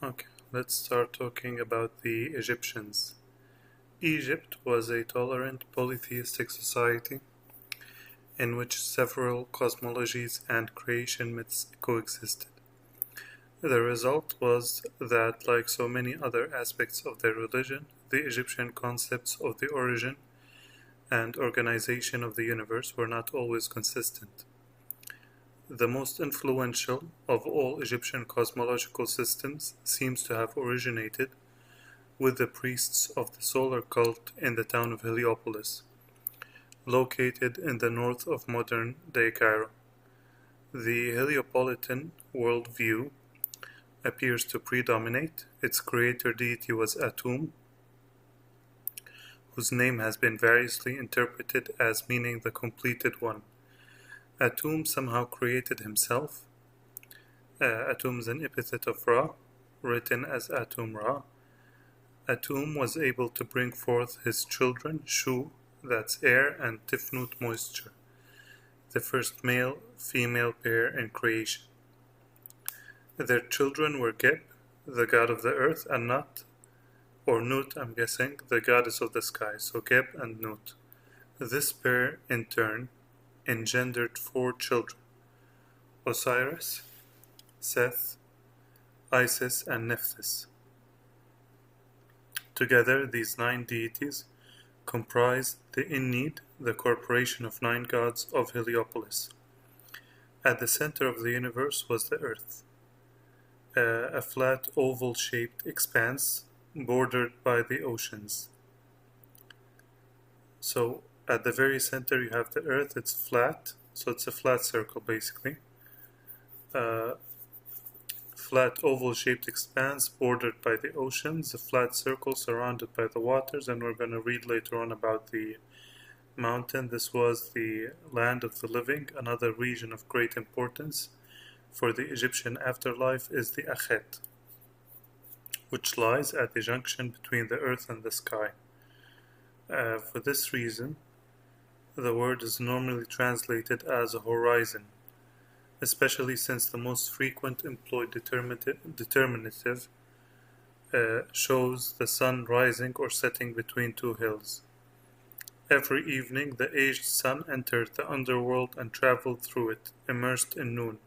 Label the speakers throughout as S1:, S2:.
S1: Okay, let's start talking about the Egyptians. Egypt was a tolerant polytheistic society in which several cosmologies and creation myths coexisted. The result was that, like so many other aspects of their religion, the Egyptian concepts of the origin and organization of the universe were not always consistent. The most influential of all Egyptian cosmological systems seems to have originated with the priests of the solar cult in the town of Heliopolis, located in the north of modern-day Cairo. The Heliopolitan worldview appears to predominate. Its creator deity was Atum, whose name has been variously interpreted as meaning the completed one. Atum somehow created himself. Atum is an epithet of Ra, written as Atum Ra. Atum was able to bring forth his children, Shu, that's air, and Tifnut, moisture, the first male-female pair in creation. Their children were Geb, the god of the earth, and Nut, or Nut, I'm guessing, the goddess of the sky, so Geb and Nut. This pair, in turn, engendered 4 children: Osiris, Seth, Isis, and Nephthys. Together, these 9 deities comprised the Ennead, the corporation of 9 gods of Heliopolis. At the center of the universe was the earth, a flat oval-shaped expanse bordered by the oceans. So at the very center you have the earth. It's flat, so it's a flat circle basically. Flat oval-shaped expanse bordered by the oceans, a flat circle surrounded by the waters, and we're going to read later on about the mountain. This was the land of the living. Another region of great importance for the Egyptian afterlife is the Akhet, which lies at the junction between the earth and the sky. For this reason, the word is normally translated as a horizon, especially since the most frequent employed determinative shows the sun rising or setting between 2 hills. Every evening the aged sun entered the underworld and traveled through it, immersed in noon,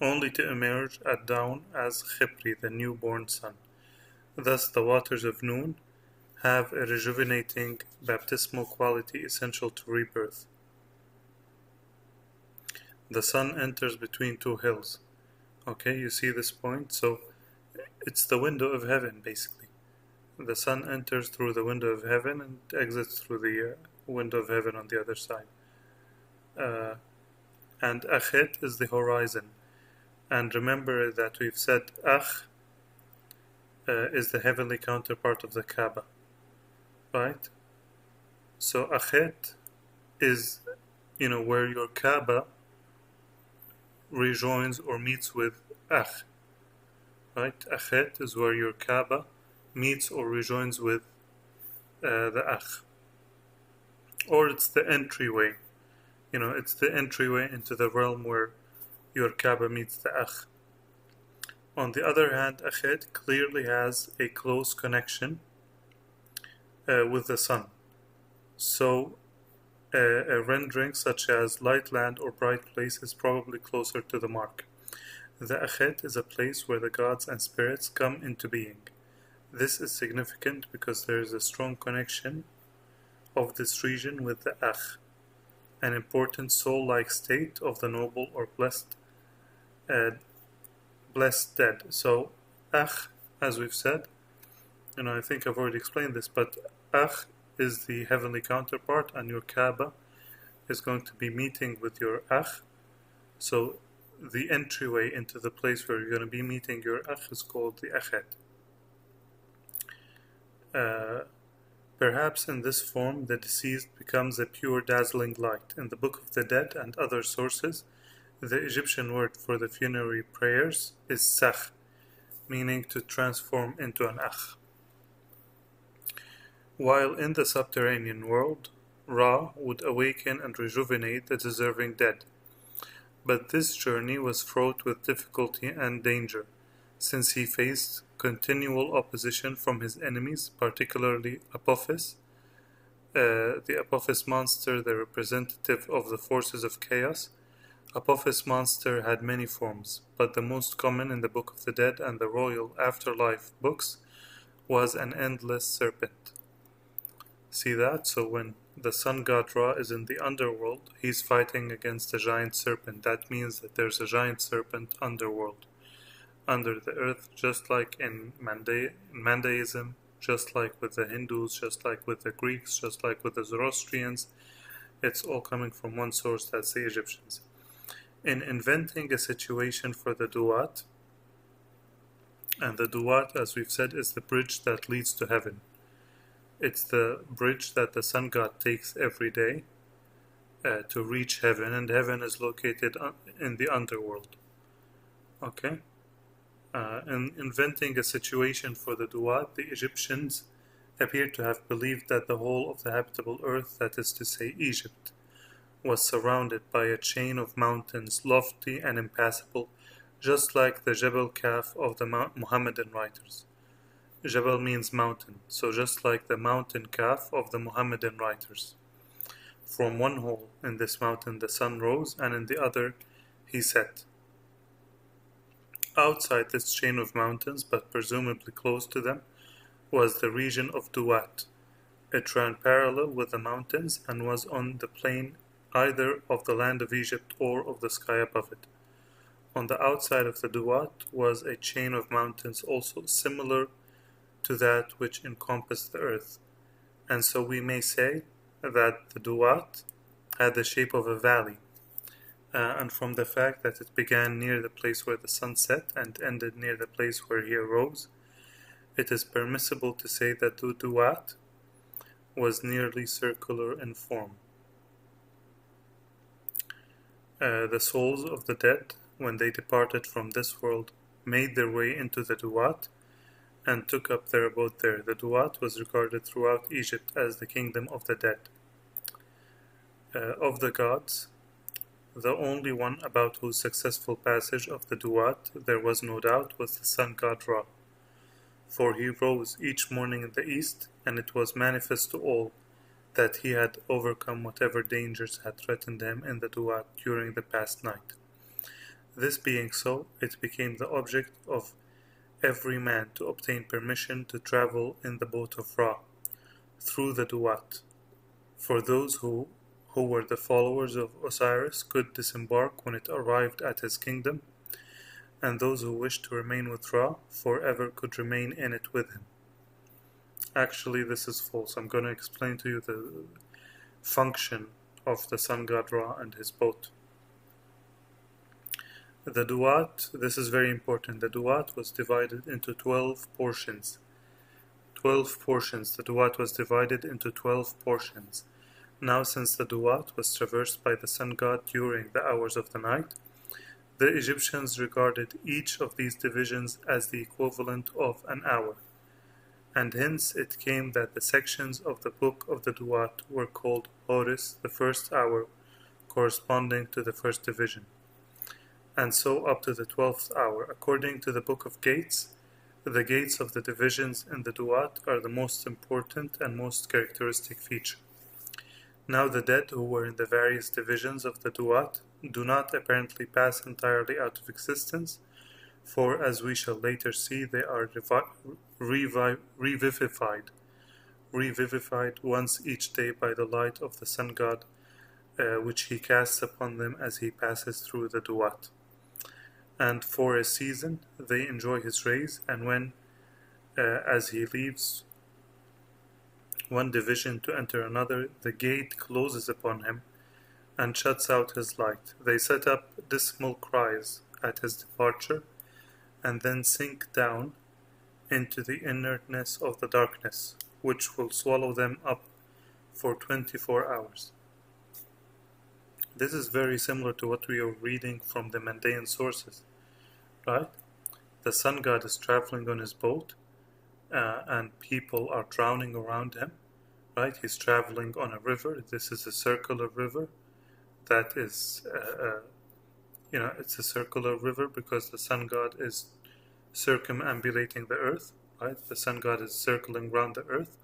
S1: only to emerge at dawn as Khipri, the newborn sun. Thus the waters of noon have a rejuvenating baptismal quality essential to rebirth. The sun enters between 2 hills. Okay, you see this point? So it's the window of heaven, basically. The sun enters through the window of heaven and exits through the window of heaven on the other side. And Akhet is the horizon. And remember that we've said Akh is the heavenly counterpart of the Kaaba, right? So Akhet is, where your Kaaba rejoins or meets with Akh, right? Akhet is where your Kaaba meets or rejoins with the Akh. Or it's the entryway, it's the entryway into the realm where your Kaaba meets the Akh. On the other hand, Akhet clearly has a close connection with the sun. So a rendering such as light land or bright place is probably closer to the mark. The Akhet is a place where the gods and spirits come into being. This is significant because there is a strong connection of this region with the Akh, an important soul-like state of the noble or blessed dead. So Akh, as we've said, I think I've already explained this, but Akh is the heavenly counterpart, and your Kaaba is going to be meeting with your Akh. So the entryway into the place where you're going to be meeting your Akh is called the Akhet. Perhaps in this form the deceased becomes a pure dazzling light. In the Book of the Dead and other sources, the Egyptian word for the funerary prayers is Sakh, meaning to transform into an Akh. While in the subterranean world, Ra would awaken and rejuvenate the deserving dead. But this journey was fraught with difficulty and danger. since he faced continual opposition from his enemies, particularly Apophis, the Apophis monster, the representative of the forces of chaos. Apophis monster had many forms, but the most common in the Book of the Dead and the Royal Afterlife books was an endless serpent. See that? So when the sun god Ra is in the underworld, he's fighting against a giant serpent. That means that there's a giant serpent underworld, under the earth, just like in Mandaism, just like with the Hindus, just like with the Greeks, just like with the Zoroastrians. It's all coming from one source, that's the Egyptians. In inventing a situation for the Duat, and the Duat, as we've said, is the bridge that leads to heaven. It's the bridge that the sun god takes every day to reach heaven, and heaven is located in the underworld. Okay? In inventing a situation for the Duat, the Egyptians appear to have believed that the whole of the habitable earth, that is to say Egypt, was surrounded by a chain of mountains, lofty and impassable, just like the Jebel Kaf of the Muhammadan writers. Jebel means mountain, so just like the mountain Kaf of the Muhammadan writers. From one hole in this mountain the sun rose, and in the other he set. Outside this chain of mountains, but presumably close to them, was the region of Duat. It ran parallel with the mountains and was on the plain either of the land of Egypt or of the sky above it. On the outside of the Duat was a chain of mountains also similar to that which encompassed the earth, and so we may say that the Duat had the shape of a valley, and from the fact that it began near the place where the sun set and ended near the place where he arose, it is permissible to say that the Duat was nearly circular in form. The souls of the dead, when they departed from this world, made their way into the Duat and took up their abode there. The Duat was regarded throughout Egypt as the kingdom of the dead. Of the gods, the only one about whose successful passage of the Duat there was no doubt was the sun god Ra. For he rose each morning in the east, and it was manifest to all that he had overcome whatever dangers had threatened him in the Duat during the past night. This being so, it became the object of every man to obtain permission to travel in the boat of Ra through the Duat. For those who were the followers of Osiris could disembark when it arrived at his kingdom, and those who wished to remain with Ra forever could remain in it with him. Actually, this is false. I'm going to explain to you the function of the sun god Ra and his boat. The Duat, this is very important, the Duat was divided into 12 portions. 12 portions. The Duat was divided into 12 portions. Now, since the Duat was traversed by the sun god during the hours of the night, the Egyptians regarded each of these divisions as the equivalent of an hour, and hence it came that the sections of the book of the Duat were called Horus, the first hour, corresponding to the first division, and so up to the 12th hour. According to the Book of Gates, the gates of the divisions in the Duat are the most important and most characteristic feature. Now the dead who were in the various divisions of the Duat do not apparently pass entirely out of existence, for as we shall later see, they are revivified once each day by the light of the sun god, which he casts upon them as he passes through the Duat. And for a season they enjoy his rays, and when, as he leaves one division to enter another, the gate closes upon him and shuts out his light. They set up dismal cries at his departure, and then sink down into the inertness of the darkness, which will swallow them up for 24 hours. This is very similar to what we are reading from the Mandaean sources, right? The sun god is traveling on his boat, and people are drowning around him, right? He's traveling on a river. This is a circular river. That is, it's a circular river because the sun god is circumambulating the earth, right? The sun god is circling around the earth.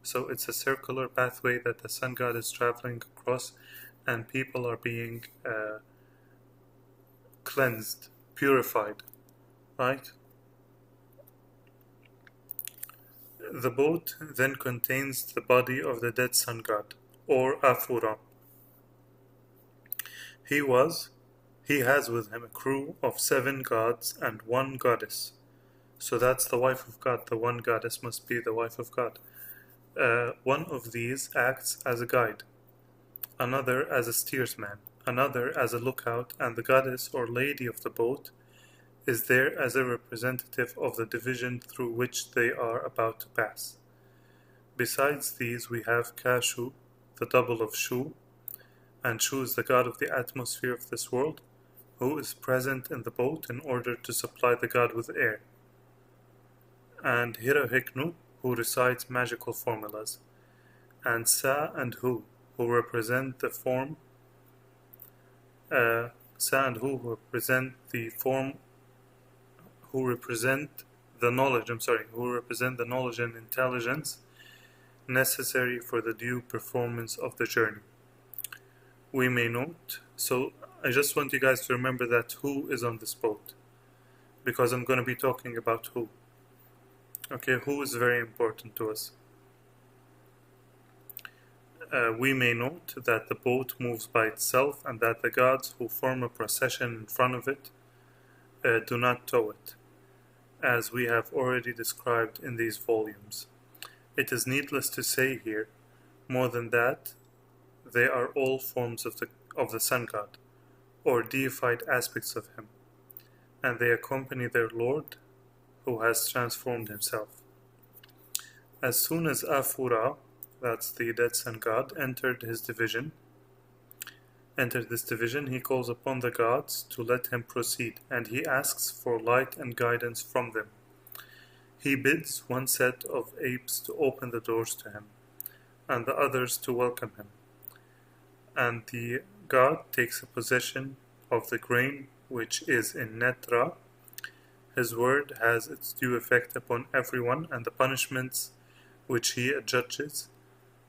S1: So it's a circular pathway that the sun god is traveling across, and people are being cleansed, purified, right? The boat then contains the body of the dead sun god, or Afura. He has with him a crew of 7 gods and 1 goddess. So that's the wife of God. The one goddess must be the wife of God. One of these acts as a guide, another as a steersman, another as a lookout, and the goddess or lady of the boat is there as a representative of the division through which they are about to pass. Besides these, we have Kashu, the double of Shu, and Shu is the god of the atmosphere of this world, who is present in the boat in order to supply the god with air, and Hirahiknu, who recites magical formulas, and Sa and Hu represent the form. Sa and Hu represent the form. Who represent the knowledge. Who represent the knowledge and intelligence necessary for the due performance of the journey. We may note. So I just want you guys to remember that Hu is on this boat, because I'm going to be talking about Hu. Okay, Hu is very important to us. We may note that the boat moves by itself, and that the gods who form a procession in front of it do not tow it, as we have already described in these volumes. It is needless to say here, more than that, they are all forms of the sun god, or deified aspects of him, and they accompany their Lord, who has transformed himself. As soon as Afura, that's the dead sun god, entered this division, he calls upon the gods to let him proceed, and he asks for light and guidance from them. He bids one set of apes to open the doors to him, and the others to welcome him. And the god takes a possession of the grain which is in Netra. His word has its due effect upon everyone, and the punishments which he adjudges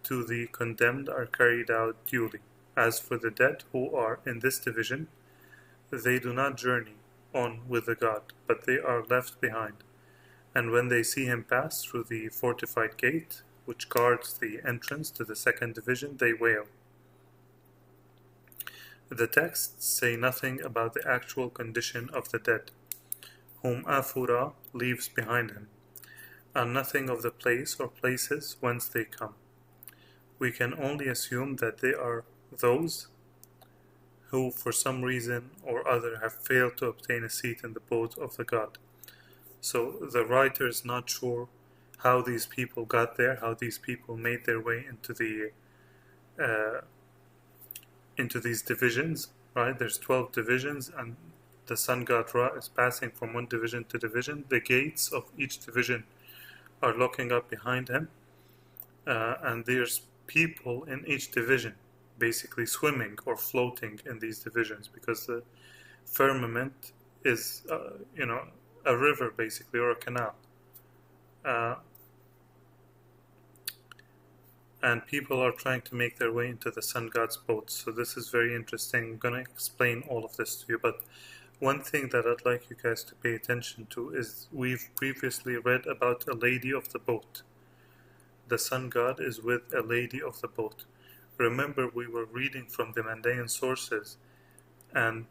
S1: to the condemned are carried out duly. As for the dead who are in this division, they do not journey on with the god, but they are left behind. And when they see him pass through the fortified gate, which guards the entrance to the second division, they wail. The texts say nothing about the actual condition of the dead, whom Afura leaves behind him, and nothing of the place or places whence they come. We can only assume that they are those who for some reason or other have failed to obtain a seat in the boat of the god. So the writer is not sure how these people got there, how these people made their way into these divisions, right? There's 12 divisions, and the sun god Ra is passing from one division to division. The gates of each division are locking up behind him, and there's people in each division basically swimming or floating in these divisions, because the firmament is a river basically, or a canal, and people are trying to make their way into the sun god's boat. So this is very interesting. I'm going to explain all of this to you, but one thing that I'd like you guys to pay attention to is we've previously read about a lady of the boat. The sun god is with a lady of the boat. Remember, we were reading from the Mandaean sources, and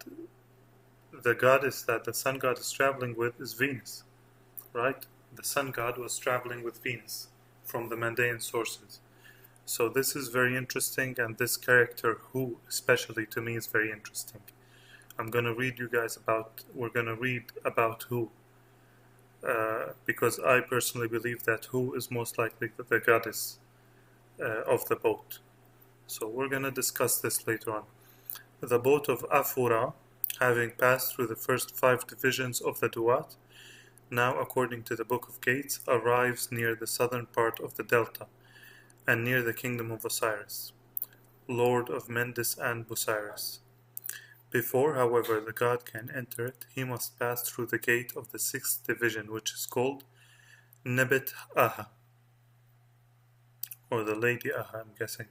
S1: the goddess that the sun god is traveling with is Venus, right? The sun god was traveling with Venus from the Mandaean sources. So this is very interesting, and this character Hu, especially to me, is very interesting. We're going to read about Hu, because I personally believe that Hu is most likely the goddess of the boat. So we're going to discuss this later on. The boat of Afura, having passed through the first 5 divisions of the Duat, now according to the Book of Gates, arrives near the southern part of the delta, and near the kingdom of Osiris, Lord of Mendes and Busiris. Before, however, the god can enter it, he must pass through the gate of the sixth division, which is called Nebet Aha, or the Lady Aha, I'm guessing,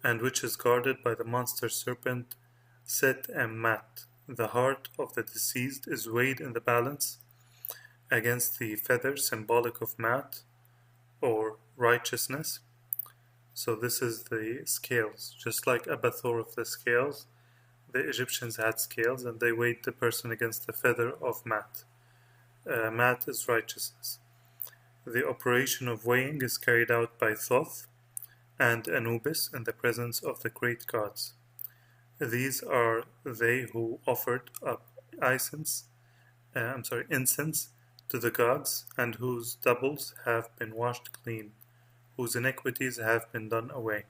S1: and which is guarded by the monster serpent Set and Mat. The heart of the deceased is weighed in the balance against the feather symbolic of Mat, or righteousness. So this is the scales, just like Abathur of the scales. The Egyptians had scales and they weighed the person against the feather of Mat. Mat is righteousness. The operation of weighing is carried out by Thoth and Anubis in the presence of the great gods. These are they who offered up incense to the gods, and whose doubles have been washed clean, whose iniquities have been done away,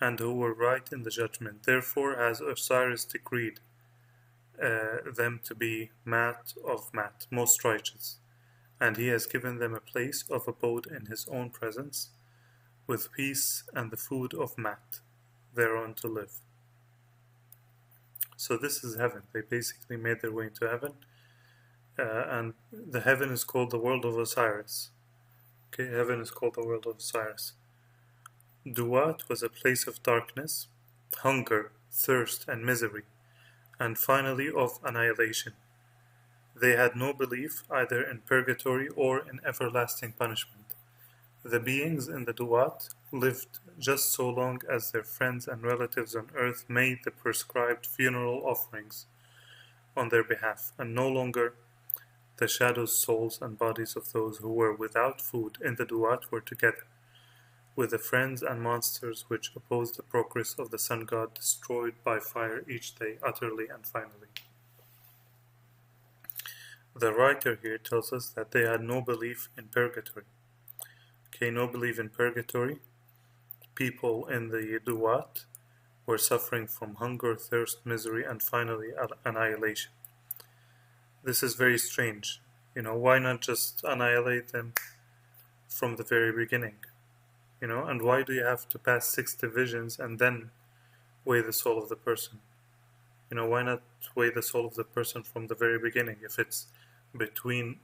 S1: and who were right in the judgment. Therefore has Osiris decreed them to be Mat of Mat, most righteous, and he has given them a place of abode in his own presence, with peace and the food of Mat, thereon to live. So this is heaven. They basically made their way into heaven, and the heaven is called the world of Osiris. Okay, heaven is called the world of Osiris. Duat was a place of darkness, hunger, thirst, and misery, and finally of annihilation. They had no belief either in purgatory or in everlasting punishment. The beings in the Duat lived just so long as their friends and relatives on earth made the prescribed funeral offerings on their behalf, and no longer the shadow souls and bodies of those who were without food in the Duat were together, with the friends and monsters which opposed the progress of the sun god destroyed by fire each day utterly and finally. The writer here tells us that they had no belief in purgatory. Okay, no belief in purgatory. People in the Duat were suffering from hunger, thirst, misery, and finally annihilation. This is very strange. Why not just annihilate them from the very beginning? And why do you have to pass 6 divisions and then weigh the soul of the person? Why not weigh the soul of the person from the very beginning if it's between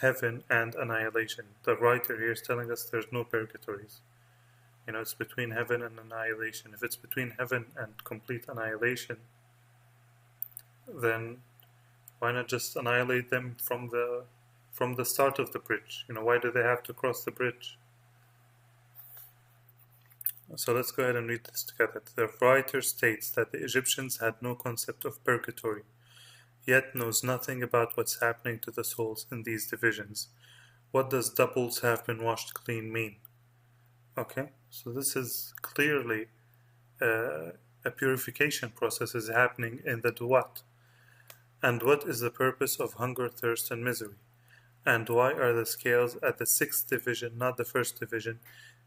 S1: heaven and annihilation? The writer here is telling us there's no purgatories. It's between heaven and annihilation. If it's between heaven and complete annihilation, then why not just annihilate them from the start of the bridge? Why do they have to cross the bridge? So let's go ahead and read this together. The writer states that the Egyptians had no concept of purgatory, yet knows nothing about what's happening to the souls in these divisions. What does doubles have been washed clean mean? Okay, so this is clearly a purification process is happening in the Duat. And what is the purpose of hunger, thirst, and misery? And why are the scales at the 6th division, not the 1st division,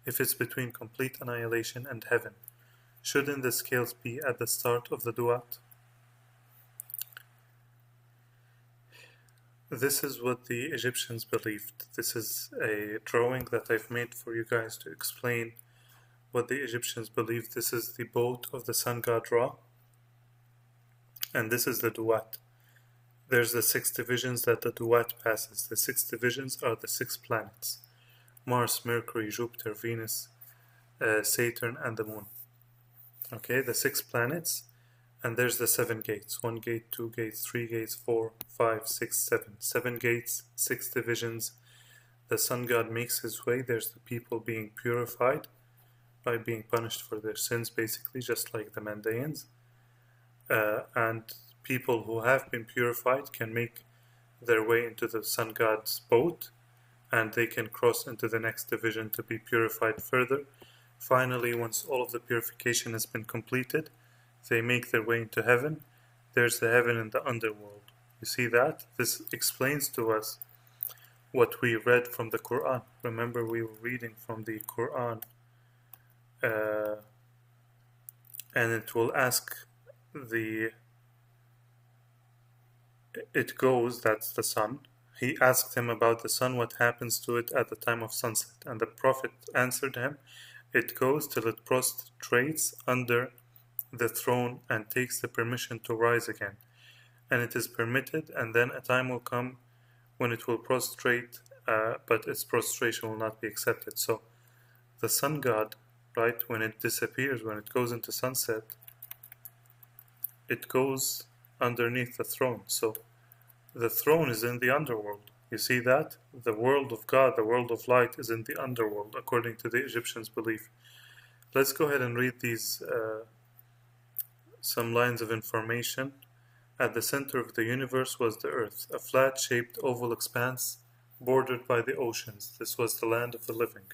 S1: if it's between complete annihilation and heaven? Shouldn't the scales be at the start of the Duat? This is what the Egyptians believed. This is a drawing that I've made for you guys to explain what the Egyptians believed. This is the boat of the sun god Ra, and this is the Duat. There's the 6 divisions that the Duat passes. The 6 divisions are the 6 planets: Mars, Mercury, Jupiter, Venus, Saturn, and the Moon. Okay, the 6 planets, and there's the 7 gates. 1 gate, 2 gates, 3 gates, 4, 5, 6, 7. 7 gates, 6 divisions. The sun god makes his way. There's the people being purified by being punished for their sins, basically, just like the Mandaeans. And people who have been purified can make their way into the sun god's boat, and they can cross into the next division to be purified further. Finally, once all of the purification has been completed, they make their way into heaven. There's the heaven in the underworld. You see that? This explains to us what we read from the Quran. Remember, we were reading from the Quran, and it will ask it goes, that's the sun. He asked him about the sun, what happens to it at the time of sunset. And the Prophet answered him, it goes till it prostrates under the throne and takes the permission to rise again. And it is permitted, and then a time will come when it will prostrate, but its prostration will not be accepted. So the sun god, right, when it disappears, when it goes into sunset, it goes underneath the throne. So the throne is in the underworld. You see that? The world of God, the world of light, is in the underworld, according to the Egyptians' belief. Let's go ahead and read these some lines of information. At the center of the universe was the earth, a flat-shaped oval expanse bordered by the oceans. This was the land of the living.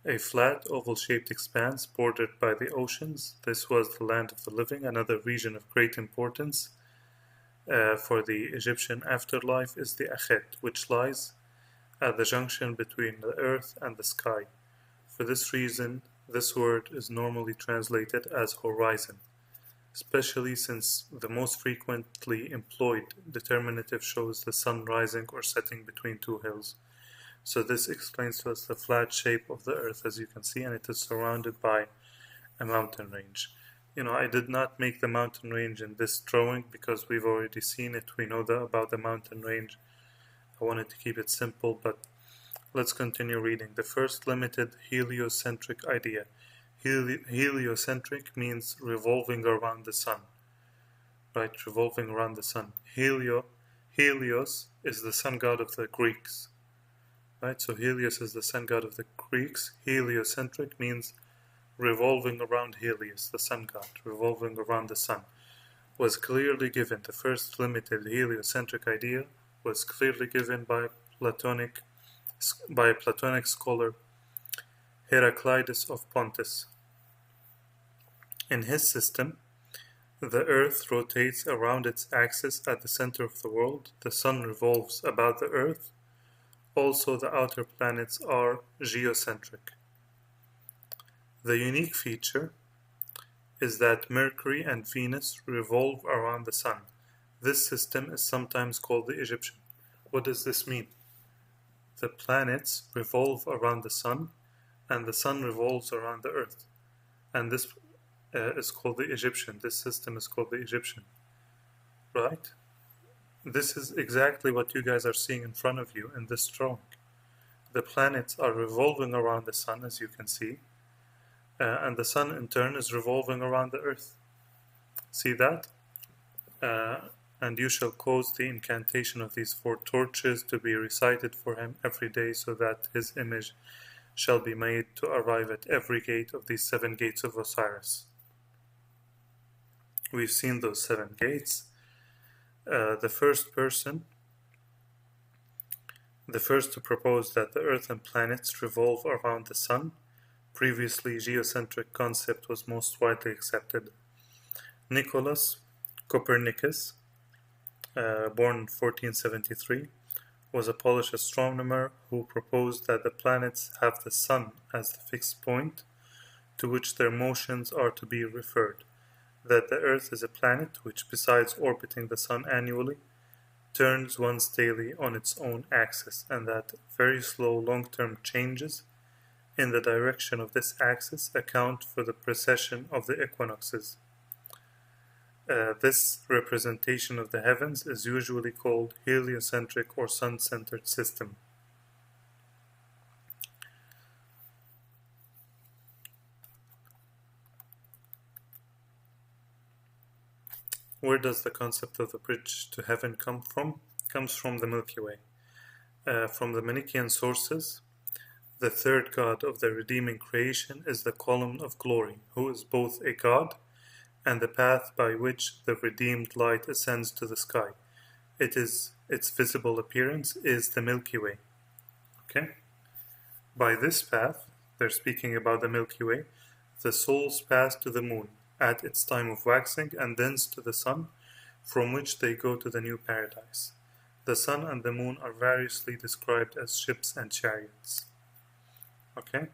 S1: A flat, oval-shaped expanse bordered by the oceans. This was the land of the living. Another region of great importance for the Egyptian afterlife is the Akhet, which lies at the junction between the earth and the sky. For this reason, this word is normally translated as horizon, especially since the most frequently employed determinative shows the sun rising or setting between two hills. So this explains to us the flat shape of the earth, as you can see, and it is surrounded by a mountain range. I did not make the mountain range in this drawing because we've already seen it. We know about the mountain range. I wanted to keep it simple, but let's continue reading. The first limited heliocentric idea. Heliocentric means revolving around the sun. Right, revolving around the sun. Helios is the sun god of the Greeks. Right, so Helios is the sun god of the Greeks. Heliocentric means revolving around Helios, the sun god, revolving around the sun, was clearly given. The first limited heliocentric idea was clearly given by Platonic scholar Heraclides of Pontus. In his system, the earth rotates around its axis at the center of the world. The sun revolves about the earth. Also, the outer planets are geocentric. The unique feature is that Mercury and Venus revolve around the sun. This system is sometimes called the Egyptian. What does this mean? The planets revolve around the sun, and the sun revolves around the earth. And this is called the Egyptian. This system is called the Egyptian. Right? This is exactly what you guys are seeing in front of you in this drawing. The planets are revolving around the sun, as you can see, and the sun in turn is revolving around the earth. See that? And you shall cause the incantation of these 4 torches to be recited for him every day, so that his image shall be made to arrive at every gate of these 7 gates of Osiris. We've seen those 7 gates. The first to propose that the earth and planets revolve around the sun. Previously, geocentric concept was most widely accepted. Nicholas Copernicus, born in 1473, was a Polish astronomer who proposed that the planets have the sun as the fixed point to which their motions are to be referred, that the Earth is a planet which, besides orbiting the sun annually, turns once daily on its own axis, and that very slow long-term changes in the direction of this axis account for the precession of the equinoxes. This representation of the heavens is usually called heliocentric or sun-centered system. Where does the concept of the bridge to heaven come from? It comes from the Milky Way. From the Manichaean sources, the third god of the redeeming creation is the column of glory, who is both a god and the path by which the redeemed light ascends to the sky. Its visible appearance is the Milky Way. Okay? By this path, they're speaking about the Milky Way, the souls pass to the moon at its time of waxing, and thence to the sun, from which they go to the new paradise. The sun and the moon are variously described as ships and chariots. Okay?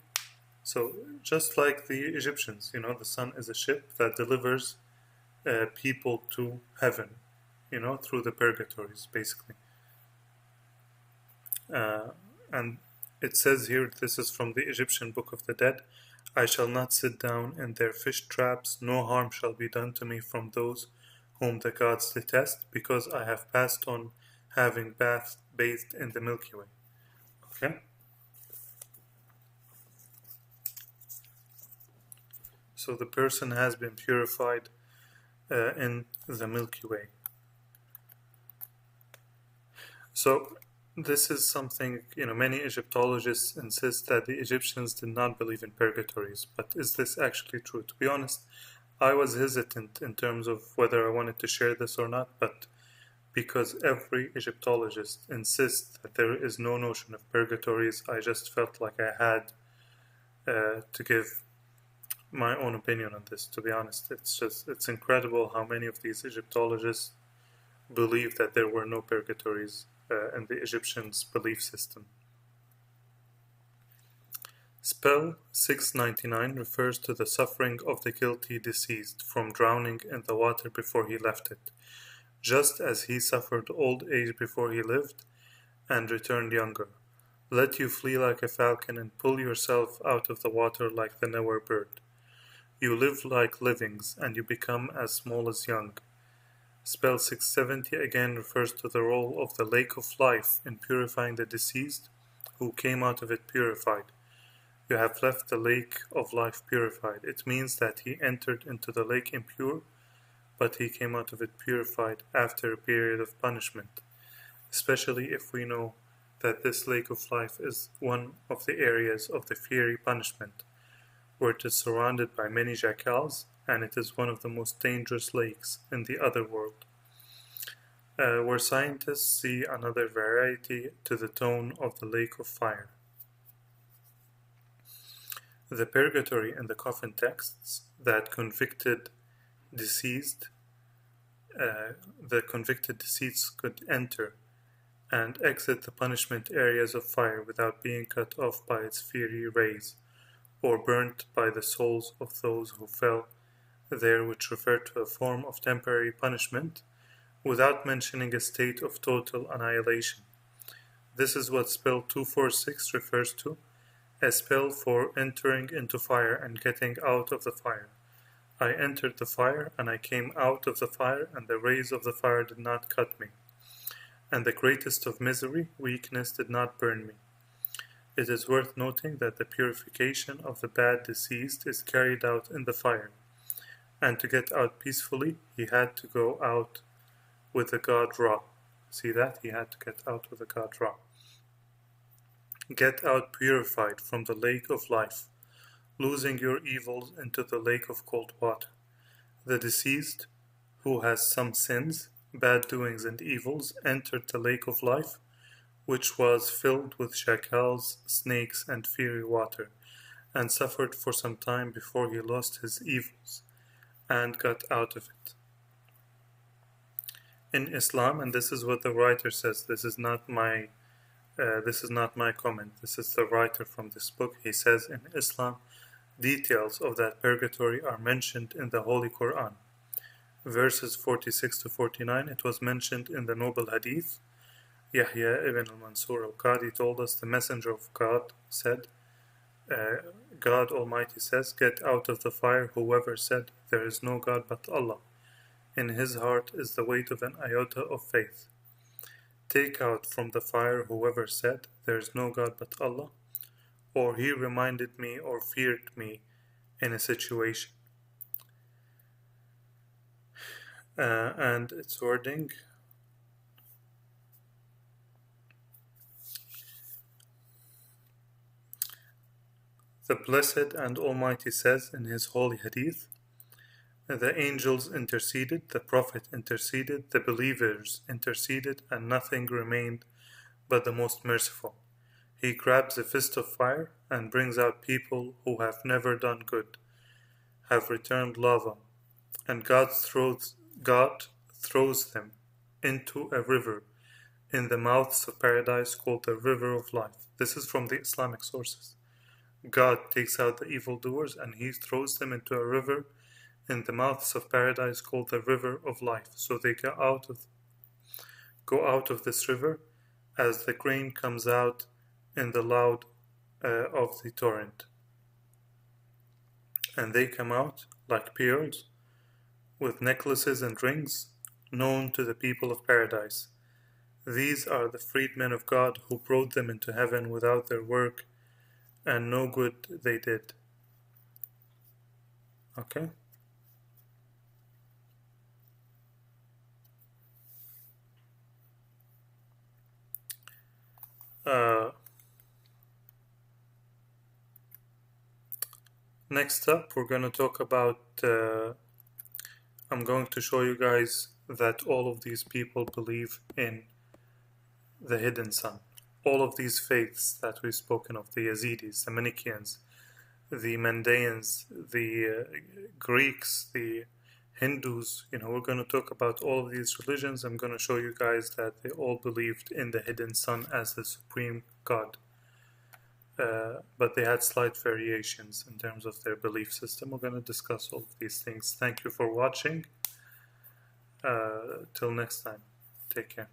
S1: So, just like the Egyptians, the sun is a ship that delivers people to heaven, through the purgatories, basically. And it says here, this is from the Egyptian Book of the Dead, I shall not sit down in their fish traps, no harm shall be done to me from those whom the gods detest, because I have passed on having bathed in the Milky Way. Okay? So the person has been purified in the Milky Way. So this is something, many Egyptologists insist that the Egyptians did not believe in purgatories, but is this actually true? To be honest, I was hesitant in terms of whether I wanted to share this or not, but because every Egyptologist insists that there is no notion of purgatories, I just felt like I had to give my own opinion on this. To be honest, it's incredible how many of these Egyptologists believe that there were no purgatories in the Egyptians' belief system. Spell 699 refers to the suffering of the guilty deceased from drowning in the water before he left it, just as he suffered old age before he lived and returned younger. Let you flee like a falcon and pull yourself out of the water like the newer bird. You live like livings, and you become as small as young. Spell 670 again refers to the role of the lake of life in purifying the deceased who came out of it purified. You have left the lake of life purified. It means that he entered into the lake impure, but he came out of it purified after a period of punishment, especially if we know that this lake of life is one of the areas of the fiery punishment, where it is surrounded by many jackals, and it is one of the most dangerous lakes in the other world, where scientists see another variety to the tone of the lake of fire. The purgatory in the coffin texts that the convicted deceased could enter and exit the punishment areas of fire without being cut off by its fiery rays, or burnt by the souls of those who fell there, which refer to a form of temporary punishment, without mentioning a state of total annihilation. This is what spell 246 refers to, a spell for entering into fire and getting out of the fire. I entered the fire, and I came out of the fire, and the rays of the fire did not cut me. And the greatest of misery, weakness, did not burn me. It is worth noting that the purification of the bad deceased is carried out in the fire, and to get out peacefully, he had to go out with the god Ra. See that? He had to get out with the god Ra. Get out purified from the lake of life, losing your evils into the lake of cold water. The deceased, who has some sins, bad doings and evils, entered the lake of life, which was filled with jackals, snakes, and fiery water, and suffered for some time before he lost his evils and got out of it. In Islam, and this is what the writer says, this is not my comment, this is the writer from this book. He says, in Islam, details of that purgatory are mentioned in the Holy Quran. Verses 46 to 49, it was mentioned in the noble hadith. Yahya ibn al-Mansur al-Qadi told us, the messenger of God said, God Almighty says, get out of the fire whoever said, there is no God but Allah. In his heart is the weight of an iota of faith. Take out from the fire whoever said, there is no God but Allah, or he reminded me or feared me in a situation. And its wording, the Blessed and Almighty says in his holy hadith, the angels interceded, the Prophet interceded, the believers interceded, and nothing remained but the most merciful. He grabs a fist of fire and brings out people who have never done good, have returned lava, and God throws them into a river in the mouths of paradise called the river of life. This is from the Islamic sources. God takes out the evildoers and he throws them into a river in the mouths of paradise called the river of life. So they go out of this river as the grain comes out in the loud of the torrent. and they come out like pearls, with necklaces and rings, known to the people of paradise. These are the freedmen of God who brought them into heaven without their work, and no good they did. Okay? Next up, we're going to talk about. I'm going to show you guys that all of these people believe in the hidden sun. All of these faiths that we've spoken of, the Yazidis, the Manichaeans, the Mandaeans, the Greeks, the Hindus, we're going to talk about all of these religions. I'm going to show you guys that they all believed in the hidden sun as the supreme God. But they had slight variations in terms of their belief system. We're going to discuss all of these things. Thank you for watching. Till next time. Take care.